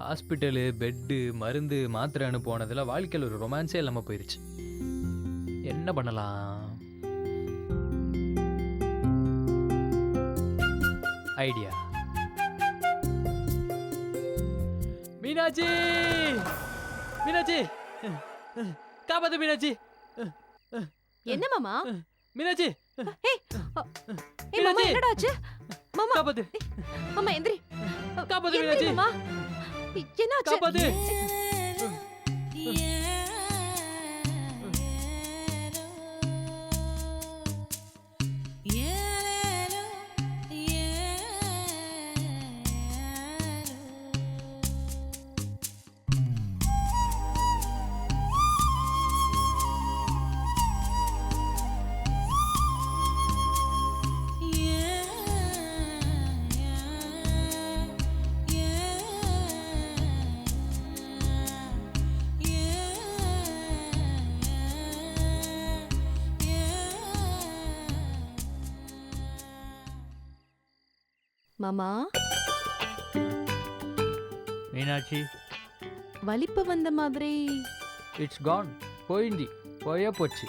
Hospital, bed, மருந்து, மாத்திரைன்னு போனதுல வாழ்க்கையில ஒரு ரொமான்ஸே இல்லாம போயிருச்சு. என்ன பண்ணலாம்? ஐடியா. மீனாட்சி! மீனாட்சி! காப்பாத்து மீனாட்சி! என்ன மாமா? மீனாட்சி! ஏய் ஏய் மாமா, என்னடா ஆச்சு? மாமா காப்பாத்து! மாமா எந்திரி. காப்பாத்து மீனாட்சி! மாமா என்ன ஆச்சு? காப்பாத்து! மாமா மீனாட்சி, வலிப்பு வந்த மாதிரி. இட்ஸ் கான். போயே போச்சு.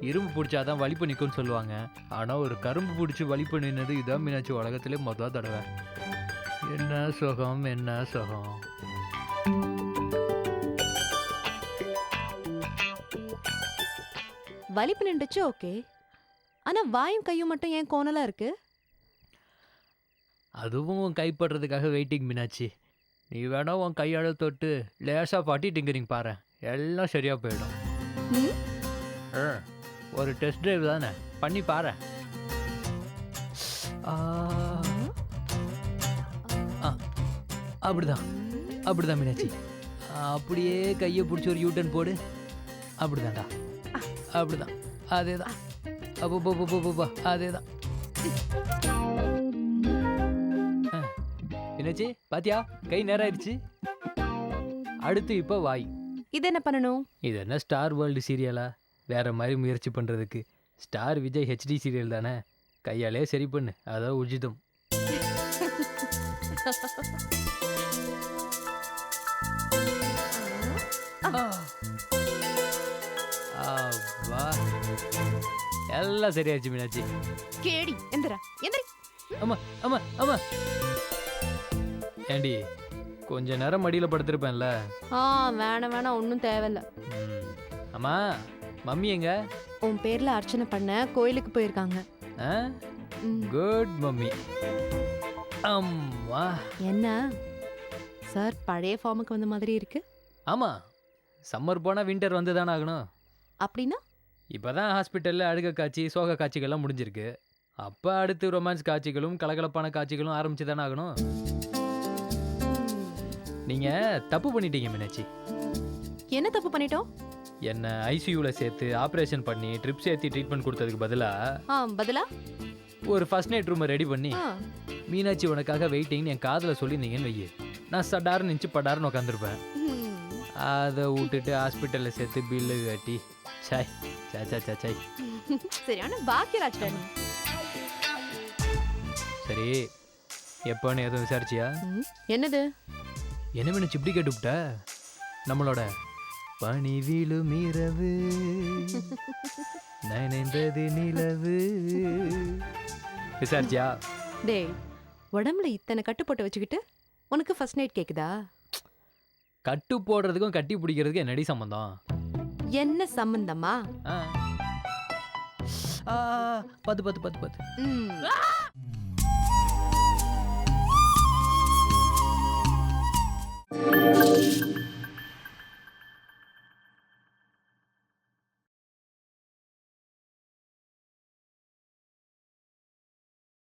இரும்பு பிடிச்சாதான் வலிப்பு நிற்கும்னு சொல்லுவாங்க. ஆனா ஒரு கரும்பு பிடிச்சி வலிப்பு நின்னது இதான் மீனாட்சி உலகத்திலே மொதல் தடவை. என்ன சுகம், என்ன சுகம். வலிப்பு நின்றுச்சு ஓகே, ஆனா வாயும் கையும் மட்டும் ஏன் கோணலா இருக்கு? அதுவும் உன் கைப்படுறதுக்காக வெயிட்டிங் மீனாட்சி. நீ வேணா உன் கையால தொட்டு லேசாக பாட்டி டிங்கரிங் பாரு, எல்லாம் சரியா போயிடும். ம்? ஒரு டெஸ்ட் டிரைவ் தானே, பண்ணி பாரு. ஆ, ஆ, அப்படிதான் அப்படிதான் மீனாட்சி. அப்படியே கையை பிடிச்சி ஒரு யூட்டன் போடு. அப்படிதான்டா, அப்படிதான், அதேதான். அப்போ அதேதான். மீனாட்சி பாத்தியா, கை நேரம் ஆயிடுச்சு. அடுத்து இப்போ வாய். இது என்ன பண்ணணும்? இது என்ன ஸ்டார் வேர்ல்டு சீரியலா? வேற மாதிரி முயற்சி பண்றதுக்கு. ஸ்டார் விஜய் ஹெச்டி சீரியல் தானே, கையாலே சரி பண்ணு, அதான் உஜிதம். எல்லாம் சரியாச்சு மீனாட்சி. கேடி எந்திரா, எந்திரி. ஆமா ஆமா ஆமா. ஏண்டி கொஞ்ச நேரம் மடியில படுத்திருப்பேன்ல. வேணாம் வேணாம், ஒன்றும் தேவையில்ல. அம்மா, மம்மி எங்க? உன் பேர்ல அர்ச்சனை பண்ண கோயிலுக்கு போயிருக்காங்க. Good mummy. அம்மா என்ன சார், பழைய ஃபார்முக்கு வந்த மாதிரி இருக்கு? ஆமா, சம்மர் போனா வின்டர் வந்து தானே ஆகணும். அப்படின்னா இப்பதான் ஹாஸ்பிட்டல்ல அழுக காட்சி, சோக காட்சிகள்லாம் முடிஞ்சிருக்கு. அப்ப அடுத்து ரொமான்ஸ் காட்சிகளும் கலகலப்பான காட்சிகளும் ஆரம்பிச்சு தானே ஆகணும். நீங்க தப்பு பண்ணிட்டீங்க மீனாட்சி. என்ன தப்பு பண்ணிட்டோம்? என்ன ஐசியூல சேர்த்து ஆபரேஷன் பண்ணி ட்ரிப்ஸ் ஏற்றி ட்ரீட்மெண்ட் கொடுத்ததுக்கு பதிலா ஒரு ஃபர்ஸ்ட் நைட் ரூமை ரெடி பண்ணி மீனாட்சி உனக்காக வெயிட்டிங்னு என் காதில் சொல்லியிருந்தீங்கன்னு வையே, நான் சடாருன்னு நினச்சி படாருன்னு உட்காந்துருப்பேன். அதை விட்டுட்டு ஹாஸ்பிட்டலில் சேர்த்து பில்லு கட்டி சாய் சாச்சா சாச்சாய். சரியான பாக்கியராஜ். சரி, எப்போன்னு எதுவும் விசாரிச்சியா? என்னது? என்ன மீனாட்சி இப்படி கேட்டுவிட்ட? நம்மளோட பனி வீழும் இரவு நனைந்தது நிலவு விசாரிச்சியா? டேய், உடம்புல இத்தனை கட்டு போட்டு வச்சுக்கிட்டு உனக்கு ஃபர்ஸ்ட் நைட் கேக்குதா? கட்டு போடுறதுக்கும் கட்டி பிடிக்கிறதுக்கும் என்னடி சம்பந்தம்? என்ன சம்பந்தமா? பத்து பத்து பத்து பத்து. ம்.